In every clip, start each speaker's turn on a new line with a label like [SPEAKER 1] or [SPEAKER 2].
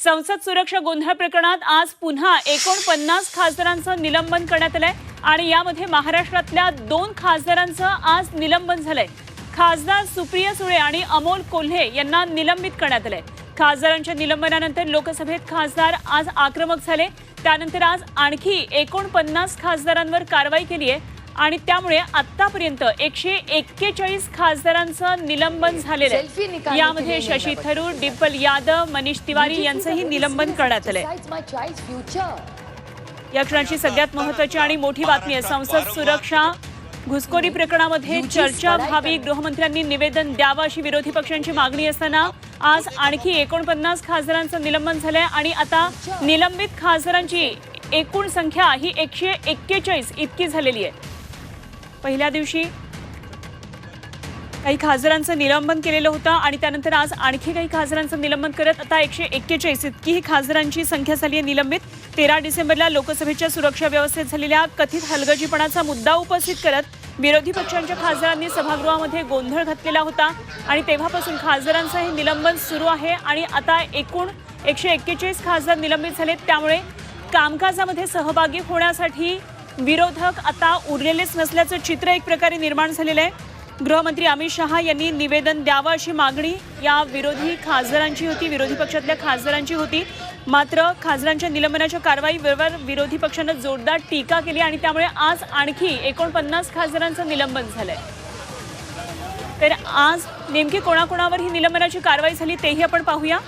[SPEAKER 1] संसद सुरक्षा गोंधळ प्रकरणात आज पुन्हा 49 खासदारांचं निलंबन करण्यात आलंय आणि यामध्ये महाराष्ट्रातल्या 2 खासदारांचं आज निलंबन झालंय। खासदार सुप्रिया सुळे आणि अमोल कोल्हे यांना निलंबित करण्यात आलंय। खासदारांच्या निलंबनानंतर लोकसभेत खासदार आज आक्रमक झाले। त्यानंतर आज आणखी 49 खासदारांवर कारवाई केली आहे आणि त्यामुळे आतापर्यंत 141 खासदारांचं निलंबन झालेलं आहे। यामध्ये शशी थरूर, डिंपल यादव, मनीष तिवारी यांचंही निलंबन करण्यात आलंय। या क्षणाची सगळ्यात महत्त्वाची आणि मोठी बातमी आहे, संसद सुरक्षा घुसखोरी प्रकरणामध्ये चर्चा व्हावी, गृहमंत्र्यांनी निवेदन द्यावं अशी विरोधी पक्षांची मागणी असताना आज आणखी 49 खासदारांचं निलंबन झालंय आणि आता निलंबित खासदारांची एकूण संख्या ही 141 इतकी झालेली आहे। पहिल्या दिवशी काही खासदारांचं निलंबन केलेलं होतं आणि त्यानंतर आज आणखी काही खासदारांचं निलंबन करत आता 141 इतकी ही खासदारांची संख्या झाली आहे निलंबित। 13 डिसेंबरला लोकसभेच्या सुरक्षा व्यवस्थेत झालेल्या कथित हलगर्जीपणाचा मुद्दा उपस्थित करत विरोधी पक्षांच्या खासदारांनी सभागृहामध्ये गोंधळ घातलेला होता आणि तेव्हापासून खासदारांचं हे निलंबन सुरू आहे आणि आता एकूण 141 खासदार निलंबित झालेत। त्यामुळे कामकाजामध्ये सहभागी होण्यासाठी विरोधक आता उरलेलेच नसल्याचं चित्र एक प्रकारे निर्माण झालेलं आहे। गृहमंत्री अमित शहा यांनी निवेदन द्यावं अशी मागणी या विरोधी खासदारांची होती, विरोधी पक्षातल्या खासदारांची होती। मात्र खासदारांच्या निलंबनाच्या कारवाईवर विरोधी पक्षानं जोरदार टीका केली आणि त्यामुळे आज आणखी 49 खासदारांचं निलंबन झालंय। तर आज नेमकी कोणाकोणावर ही निलंबनाची कारवाई झाली तेही आपण पाहूया।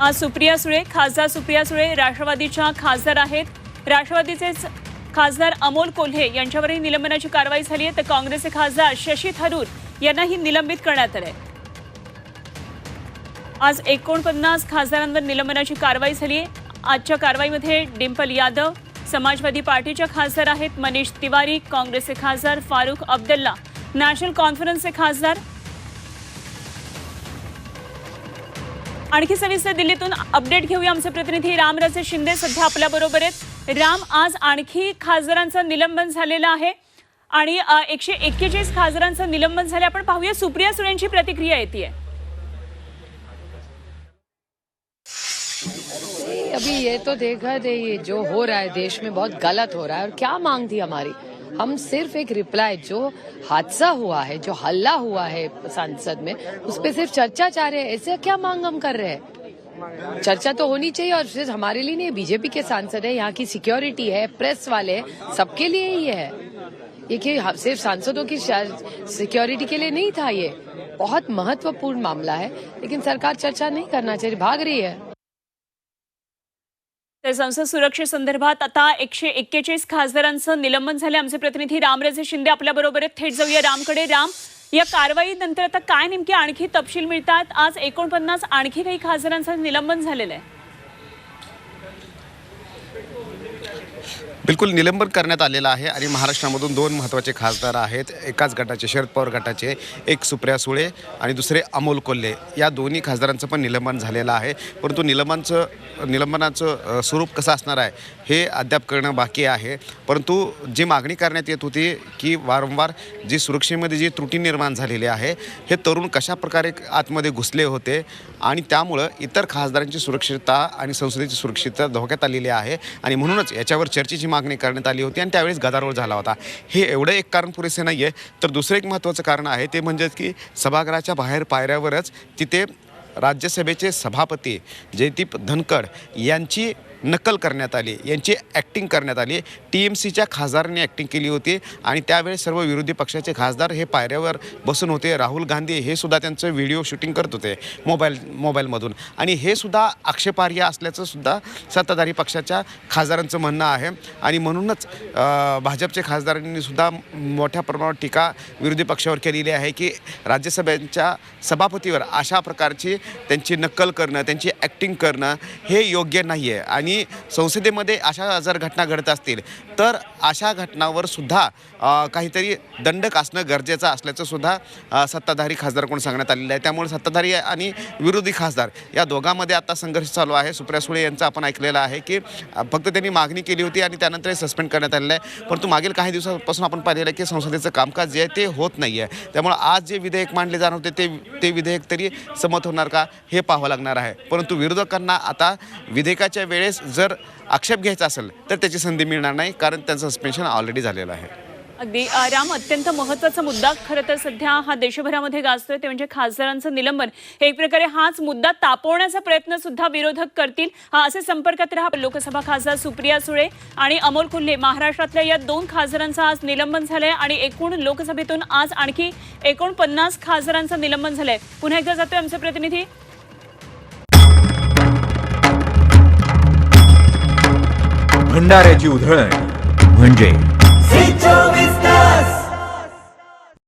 [SPEAKER 1] आज सुप्रिया सुळे, खासदार सुप्रिया सुळे राष्ट्रवादीच्या खासदार आहेत। राष्ट्रवादीचेच खासदार अमोल कोल्हे यांच्यावरही निलंबनाची कारवाई झाली आहे, तर काँग्रेसचे खासदार शशी थरूर यांनाही निलंबित करण्यात आले। आज 49 खासदारांवर निलंबनाची कारवाई झाली आहे। आजच्या कारवाईमध्ये डिंपल यादव समाजवादी पार्टीच्या खासदार आहेत, मनीष तिवारी काँग्रेसचे खासदार, फारुख अब्दुल्ला नॅशनल कॉन्फरन्सचे खासदार। आणखी सविस्तर दिल्लीतून अपडेट घेऊया, आमचे प्रतिनिधी रामराजे शिंदे सध्या आपल्या बरोबर आहेत। राम, आज आणखी खासदारांचं निलंबन झालेलं आहे आणि 141 खासदारांचं निलंबन झाले। आपण पाहूया सुप्रिया सुळेंची प्रतिक्रिया येते।
[SPEAKER 2] अभी ये तो देखा दे, ये जो हो रहा है देश में बहुत गलत हो रहा है। और क्या मांग थी हमारी? हम सिर्फ एक रिप्लाई, जो हादसा हुआ है, जो हल्ला हुआ है संसद में, उस पर सिर्फ चर्चा चाह रहे हैं। ऐसे क्या मांग हम कर रहे हैं? चर्चा तो होनी चाहिए। और सिर्फ हमारे लिए नहीं, बीजेपी के सांसद है, यहाँ की सिक्योरिटी है, प्रेस वाले, सबके लिए ये है। ये कि सिर्फ सांसदों की सिक्योरिटी के लिए नहीं था, ये बहुत महत्वपूर्ण मामला है, लेकिन सरकार चर्चा नहीं करना चाहिए, भाग रही है।
[SPEAKER 1] तर संसद सुरक्षेसंदर्भात आता 141 खासदारांचं निलंबन झाले। आमचे प्रतिनिधी रामराजे शिंदे आपल्या बरोबर आहेत। थेट जाऊया रामकडे। राम, या कारवाईनंतर आता काय नेमके आणखी तपशील मिळतात? आज 49 आणखी काही खासदारांचं निलंबन झालेलं आहे।
[SPEAKER 3] बिलकुल निलंबन करण्यात आलेलं आहे आणि महाराष्ट्रामधून 2 महत्त्वाचे खासदार आहेत, एकाच गटाचे, शरद पवार गटाचे, एक सुप्रिया सुळे आणि दुसरे अमोल कोल्हे। या दोन्ही खासदारांचं पण निलंबन झालेलं आहे, परंतु निलंबनाचं स्वरूप कसं असणार आहे हे अद्याप कळणं बाकी आहे। परंतु जी मागणी करण्यात येत होती की वारंवार जी सुरक्षेमध्ये जी त्रुटी निर्माण झालेली आहे, हे तरुण कशाप्रकारे आतमध्ये घुसले होते आणि त्यामुळं इतर खासदारांची सुरक्षितता आणि संसदेची सुरक्षितता धोक्यात आलेली आहे आणि म्हणूनच याच्यावर चर्चेची मागणी करण्यात आली होती आणि त्यावेळेस गदारोळ झाला होता। हे एवढं एक कारण पुरेसे नाही आहे, तर दुसरं एक महत्त्वाचं कारण आहे ते म्हणजे की सभागृहाच्या बाहेर पायऱ्यावरच तिथे राज्यसभेचे सभापती जयदीप धनखड यांची नकल करण्यात आली, यांची ॲक्टिंग करण्यात आली। TMCच्या खासदारांनी ॲक्टिंग केली होती आणि त्यावेळेस सर्व विरोधी पक्षाचे खासदार हे पायऱ्यावर बसून होते। राहुल गांधी हे सुद्धा त्यांचं व्हिडिओ शूटिंग करत होते मोबाईलमधून आणि हे सुद्धा आक्षेपार्ह असल्याचं सुद्धा सत्ताधारी पक्षाच्या खासदारांचं म्हणणं आहे आणि म्हणूनच भाजपचे खासदारांनी सुद्धा मोठ्या प्रमाणात टीका विरोधी पक्षावर केलेली आहे की राज्यसभेच्या सभापतीवर अशा प्रकारची त्यांची नक्कल करणं, त्यांची ॲक्टिंग करणं हे योग्य नाही आहे आणि संसदेमध्ये अशा जर घटना घडत असतील तर अशा घटनावर सुद्धा काहीतरी दंडक असणं गरजेचं असल्याचं सुद्धा सत्ताधारी खासदाराकडून सांगण्यात आलेलं आहे. त्यामुळे सत्ताधारी आणि विरोधी खासदार या दोघांमध्ये आता संघर्ष चालू आहे. सुप्रिया सुळे यांचं आपण ऐकलेलं आहे की फक्त त्यांनी मागणी केली होती आणि त्यानंतर सस्पेंड करण्यात आलेलं आहे. परंतु मागील काही दिवसापासून आपण पाहिलेलं आहे की संसदेचं कामकाज जे आहे ते होत नाही आहे. त्यामुळे आज जे विधेयक मांडले जाणार होते ते विधेयक तरी संमत होणार का हे पाहावं लागणार आहे. परंतु विरोधकांना आता विधेयकाच्या वेळेस जर आक्षेप घ्यायचा असेल तर त्याची संधी मिळणार नाही, कारण त्यांचं सस्पेन्शन ऑलरेडी झालेलं आहे.
[SPEAKER 1] अगदी राम, अत्यंत महत्त्वाचा मुद्दा खरं तर सध्या हा देशभरामध्ये गाजतोय ते म्हणजे खासदारांचं निलंबन. हे एक प्रकारे हाच मुद्दा तापवण्याचा प्रयत्न सुद्धा विरोधक करतील. असे संपर्कात राहा. लोकसभा खासदार सुप्रिया सुळे आणि अमोल कोल्हे, महाराष्ट्रातल्या या 2 खासदारांचं आज निलंबन झालंय आणि एकूण लोकसभेतून आज आणखी 49 खासदारांचं निलंबन झालंय. पुन्हा एकदा जातोय आमचे प्रतिनिधी.
[SPEAKER 4] भंडाऱ्याची उधळण म्हणजे